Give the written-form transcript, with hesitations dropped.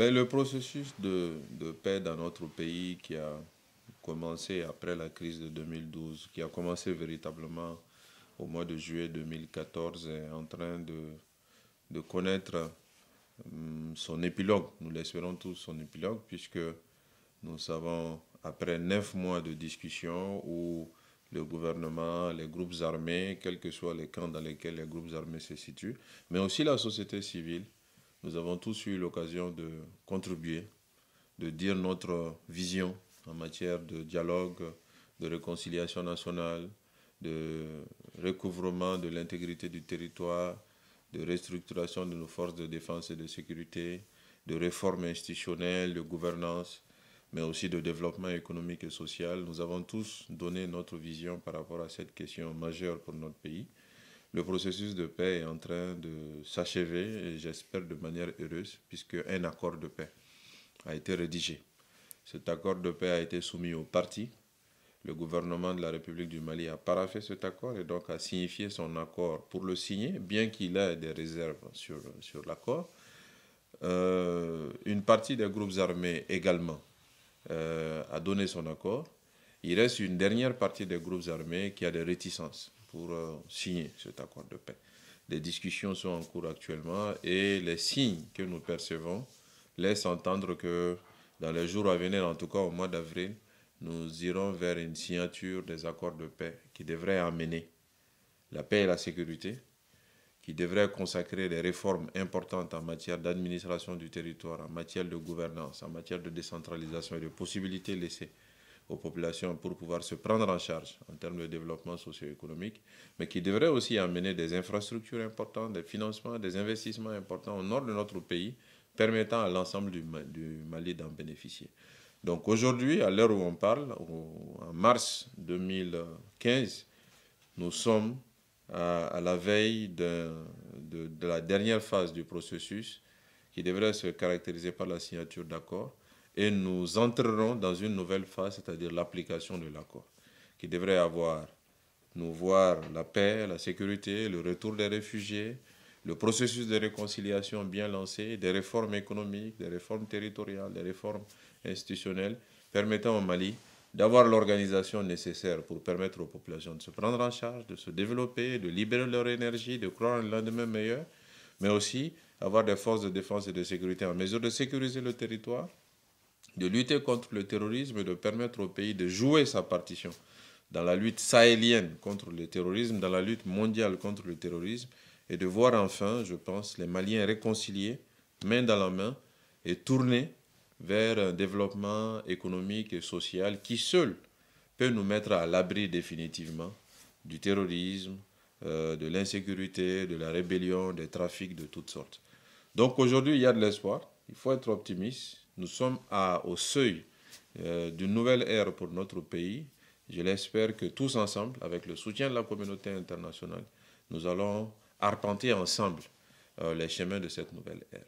Ben, le processus de paix dans notre pays qui a commencé après la crise de 2012, qui a commencé véritablement au mois de juillet 2014, est en train de connaître son épilogue. Nous l'espérons tous, son épilogue, puisque nous savons, après 9 mois de discussion où le gouvernement, les groupes armés, quels que soient les camps dans lesquels les groupes armés se situent, mais aussi la société civile, nous avons tous eu l'occasion de contribuer, de dire notre vision en matière de dialogue, de réconciliation nationale, de recouvrement de l'intégrité du territoire, de restructuration de nos forces de défense et de sécurité, de réforme institutionnelle, de gouvernance, mais aussi de développement économique et social. Nous avons tous donné notre vision par rapport à cette question majeure pour notre pays. Le processus de paix est en train de s'achever et j'espère de manière heureuse puisque un accord de paix a été rédigé. Cet accord de paix a été soumis aux partis. Le gouvernement de la République du Mali a paraphé cet accord et donc a signifié son accord pour le signer, bien qu'il ait des réserves sur l'accord. Une partie des groupes armés également a donné son accord. Il reste une dernière partie des groupes armés qui a des réticences pour signer cet accord de paix. Les discussions sont en cours actuellement et les signes que nous percevons laissent entendre que dans les jours à venir, en tout cas au mois d'avril, nous irons vers une signature des accords de paix qui devraient amener la paix et la sécurité, qui devraient consacrer des réformes importantes en matière d'administration du territoire, en matière de gouvernance, en matière de décentralisation et de possibilités laissées aux populations pour pouvoir se prendre en charge en termes de développement socio-économique, mais qui devrait aussi amener des infrastructures importantes, des financements, des investissements importants au nord de notre pays, permettant à l'ensemble du Mali d'en bénéficier. Donc aujourd'hui, à l'heure où on parle, en mars 2015, nous sommes à la veille de la dernière phase du processus qui devrait se caractériser par la signature d'accords. Et nous entrerons dans une nouvelle phase, c'est-à-dire l'application de l'accord, qui devrait nous voir la paix, la sécurité, le retour des réfugiés, le processus de réconciliation bien lancé, des réformes économiques, des réformes territoriales, des réformes institutionnelles, permettant au Mali d'avoir l'organisation nécessaire pour permettre aux populations de se prendre en charge, de se développer, de libérer leur énergie, de croire un lendemain meilleur, mais aussi avoir des forces de défense et de sécurité en mesure de sécuriser le territoire, de lutter contre le terrorisme et de permettre au pays de jouer sa partition dans la lutte sahélienne contre le terrorisme, dans la lutte mondiale contre le terrorisme, et de voir enfin, je pense, les Maliens réconciliés, main dans la main, et tournés vers un développement économique et social qui seul peut nous mettre à l'abri définitivement du terrorisme, de l'insécurité, de la rébellion, des trafics de toutes sortes. Donc aujourd'hui, il y a de l'espoir, il faut être optimiste. Nous sommes au seuil d'une nouvelle ère pour notre pays. Je l'espère que tous ensemble, avec le soutien de la communauté internationale, nous allons arpenter ensemble les chemins de cette nouvelle ère.